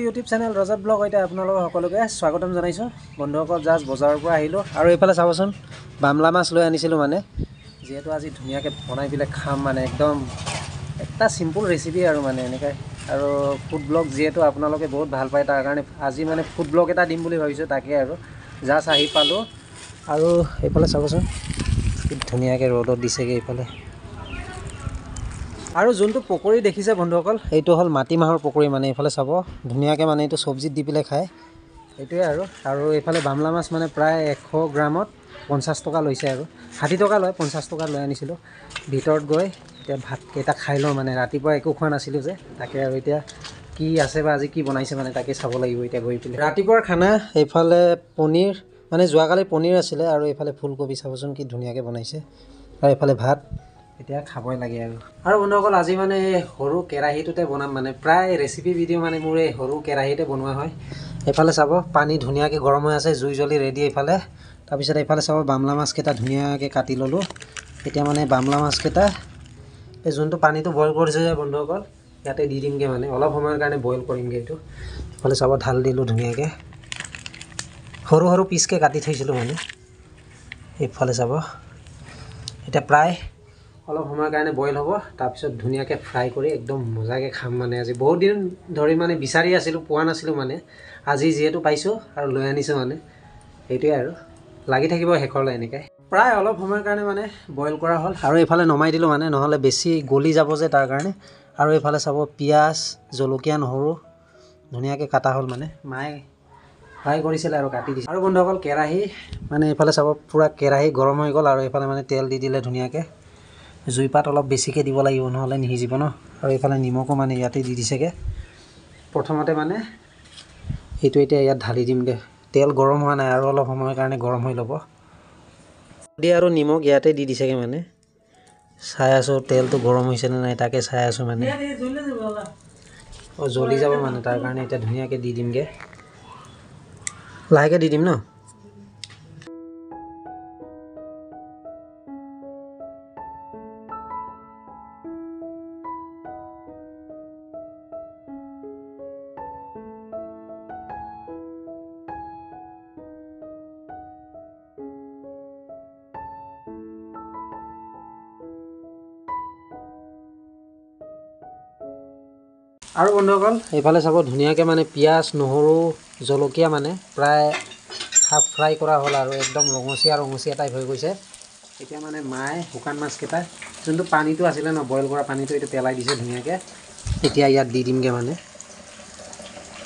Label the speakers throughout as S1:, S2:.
S1: YouTube channel ৰজত blog এতিয়া আপোনালোক সকলোকে স্বাগতম জনাইছোঁ। বন্ধুসকল জাষ্ট বজাৰৰ পৰা আহিলোঁ আৰু এইফালে চাবচোন বামলা মাছ লৈ আনিছিলোঁ মানে, যিহেতু আজি ধুনীয়াকৈ বনাই পেলাই খাম মানে, একদম এটা চিম্পুল ৰেচিপি আৰু মানে এনেকৈ। আৰু ফুড ব্লগ যিহেতু আপোনালোকে বহুত ভাল পায়, তাৰ কাৰণে আজি মানে ফুড ব্লগ এটা দিম বুলি ভাবিছোঁ। তাকে আৰু জাষ্ট আহি পালোঁ আৰু এইফালে চাবচোন কি ধুনীয়াকৈ ৰ'দত দিছেগৈ এইফালে। আৰু যোনটো পকৰি দেখিছে বন্ধুসকল, এইটো হ'ল মাটিমাহৰ পকৰি মানে। এইফালে চাব ধুনীয়াকৈ মানে এইটো চব্জিত দি পেলাই খায়, এইটোৱে আৰু এইফালে বামলা মাছ মানে প্ৰায় 100 গ্ৰামত 50 টকা লৈছে আৰু 60 টকা লয়, 50 টকা লৈ আনিছিলোঁ। ভিতৰত গৈ এতিয়া ভাতকেইটা খাই লওঁ মানে, ৰাতিপুৱা একো খোৱা নাছিলোঁ যে, তাকে আৰু এতিয়া কি আছে বা আজি কি বনাইছে মানে তাকে চাব লাগিব এতিয়া গৈ পেলাই। ৰাতিপুৱাৰ খানা এইফালে পনীৰ মানে, যোৱাকালি পনীৰ আছিলে আৰু এইফালে ফুলকবি চাবচোন কি ধুনীয়াকৈ বনাইছে, আৰু এইফালে ভাত। এতিয়া খাবই লাগে আৰু বন্ধুসকল আজি মানে সৰু কেৰাহীটোতে বনাম মানে, প্ৰায় ৰেচিপি ভিডিঅ' মানে মোৰ এই সৰু কেৰাহীতে বনোৱা হয়। এইফালে চাব পানী ধুনীয়াকৈ গৰম হৈ আছে, জুই জ্বলি ৰেডি এইফালে। তাৰপিছত এইফালে চাব বামলা মাছকেইটা ধুনীয়াকৈ কাটি ল'লোঁ। এতিয়া মানে বামলা মাছকেইটা এই যোনটো পানীটো বইল কৰিছে যে বন্ধুসকল, ইয়াতে দি দিমগৈ মানে, অলপ সময়ৰ কাৰণে বইল কৰিমগৈ এইটো। এইফালে চাব ঢাল দিলোঁ ধুনীয়াকৈ, সৰু সৰু পিচকৈ কাটি থৈছিলোঁ মানে। এইফালে চাব এতিয়া প্ৰায় অলপ সময়ৰ কাৰণে বইল হ'ব, তাৰপিছত ধুনীয়াকৈ ফ্ৰাই কৰি একদম মজাকৈ খাম মানে। আজি বহুত দিন ধৰি মানে বিচাৰি আছিলোঁ, পোৱা নাছিলোঁ মানে, আজি যিহেতু পাইছোঁ আৰু লৈ আনিছোঁ মানে, সেইটোৱে আৰু লাগি থাকিব শেষৰলৈ এনেকৈ। প্ৰায় অলপ সময়ৰ কাৰণে মানে বইল কৰা হ'ল আৰু এইফালে নমাই দিলোঁ মানে, নহ'লে বেছি গলি যাব যে তাৰ কাৰণে। আৰু এইফালে চাব পিঁয়াজ, জলকীয়া, নহৰু ধুনীয়াকৈ কাটা হ'ল মানে, মায়ে ফ্ৰাই কৰিছিলে আৰু কাটি দিছে। আৰু বন্ধুসকল কেৰাহী মানে এইফালে চাব পূৰা কেৰাহী গৰম হৈ গ'ল, আৰু এইফালে মানে তেল দি দিলে ধুনীয়াকৈ। জুইপাত অলপ বেছিকৈ দিব লাগিব, নহ'লে নিসিজিব ন। আৰু এইফালে নিমখো মানে ইয়াতে দি দিছেগৈ প্ৰথমতে মানে, সেইটো এতিয়া ইয়াত ঢালি দিমগৈ। তেল গৰম হোৱা নাই আৰু অলপ সময়ৰ কাৰণে গৰম হৈ ল'ব দি, আৰু নিমখ ইয়াতে দি দিছেগৈ মানে। চাই আছোঁ তেলটো গৰম হৈছেনে নাই, তাকে চাই আছোঁ মানে। অঁ জ্বলি যাব মানে, তাৰ কাৰণে এতিয়া ধুনীয়াকৈ দি দিমগৈ, লাহেকৈ দি দিম ন। আৰু বন্ধুসকল এইফালে চাব ধুনীয়াকৈ মানে পিঁয়াজ, নহৰু, জলকীয়া মানে প্ৰায় হাফ ফ্ৰাই কৰা হ'ল আৰু একদম ৰঙচীয়া ৰঙচীয়া টাইপ হৈ গৈছে। এতিয়া মানে মায়ে শুকান মাছকেইটা যোনটো পানীটো আছিলে ন, বইল কৰা পানীটো, এইটো পেলাই দিছে ধুনীয়াকৈ। এতিয়া ইয়াত দি দিমগৈ মানে।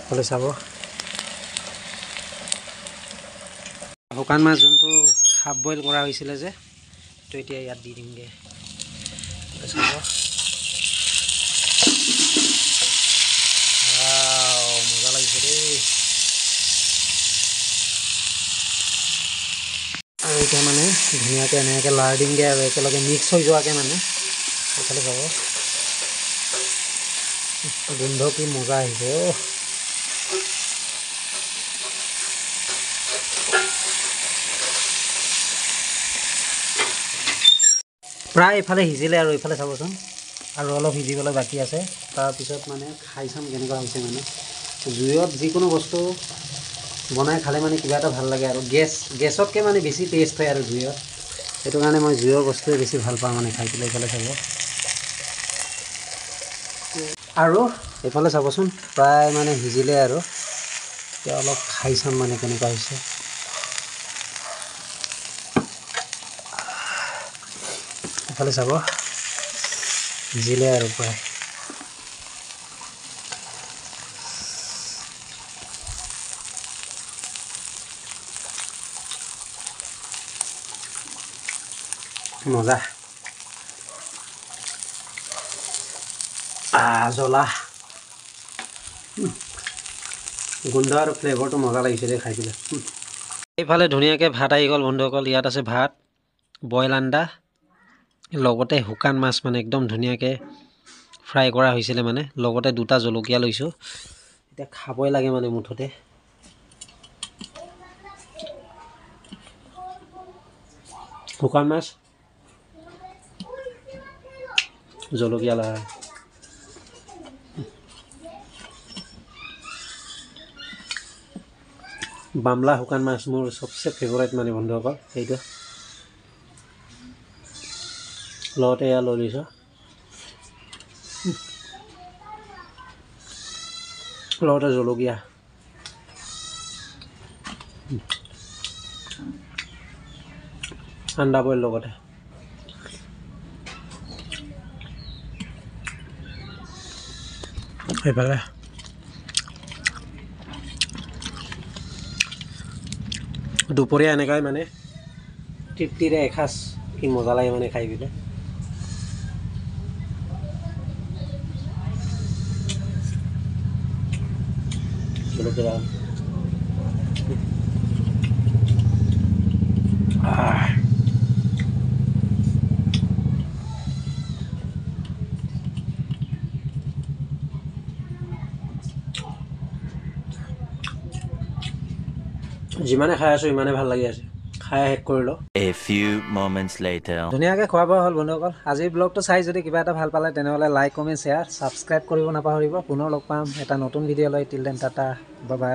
S1: এইফালে চাব শুকান মাছ যোনটো হাফ বইল কৰা হৈছিলে যে, তো এতিয়া ইয়াত দি দিমগৈ। চাব মজা লাগিছে দেই। আৰু এতিয়া মানে ধুনীয়াকৈ এনেকৈ লাৰ দিমগৈ আৰু একেলগে মিক্স হৈ যোৱাকৈ মানে। এইফালে চাব গোন্ধ কি মজা আহিছে অ'। প্ৰায় এইফালে সিজিলে আৰু এইফালে চাবচোন আৰু অলপ সিজিবলৈ বাকী আছে। তাৰপিছত মানে খাই চাম কেনেকুৱা হৈছে মানে। জুইত যিকোনো বস্তু বনাই খালে মানে কিবা এটা ভাল লাগে, আৰু গেছতকৈ মানে বেছি টেষ্ট হয় আৰু জুইত। সেইটো কাৰণে মই জুইৰ বস্তুৱে বেছি ভাল পাওঁ মানে খাই পেলাই। এইফালে চাব আৰু এইফালে চাবচোন প্ৰায় মানে সিজিলে, আৰু এতিয়া অলপ খাই চাম মানে কেনেকুৱা হৈছে। এইফালে চাব সিজিলে আৰু প্ৰায়। মজা জ্বলা গোন্ধ আৰু ফ্লেভাৰটো মজা লাগিছে দেই খাই পেলাই। এইফালে ধুনীয়াকৈ ভাত আহি গ'ল বন্ধুসকল। ইয়াত আছে ভাত, বইল আন্দা, লগতে শুকান মাছ মানে একদম ধুনীয়াকৈ ফ্ৰাই কৰা হৈছিলে মানে, লগতে দুটা জলকীয়া লৈছোঁ। এতিয়া খাবই লাগে মানে মুঠতে। শুকান মাছ, জলকীয়া লগা বামলা শুকান মাছ মোৰ চবচে ফেভৰেট মানে বন্ধুসকল এইটো লগতে এয়া লৈ লৈছোঁ লগতে জলকীয়া আন্দা বইল লগতে এইফালে দুপৰীয়া এনেকুৱাই মানে তৃপ্তিৰে এসাঁজ কি মজা লাগে মানে খাই পেলাই জলকীয়া যিমানে খাই আছোঁ ইমানে ভাল লাগি আছে খাই শেষ কৰিলোঁ
S2: A few moments later.
S1: ধুনীয়াকৈ খোৱা বোৱা হ'ল বন্ধুসকল আজিৰ ব্লগটো চাই যদি কিবা এটা ভাল পালে তেনেহ'লে লাইক কমেণ্ট শ্বেয়াৰ ছাবস্ক্ৰাইব কৰিব নাপাহৰিব পুনৰ লগ পাম এটা নতুন ভিডিঅ' লৈ till then tata bye bye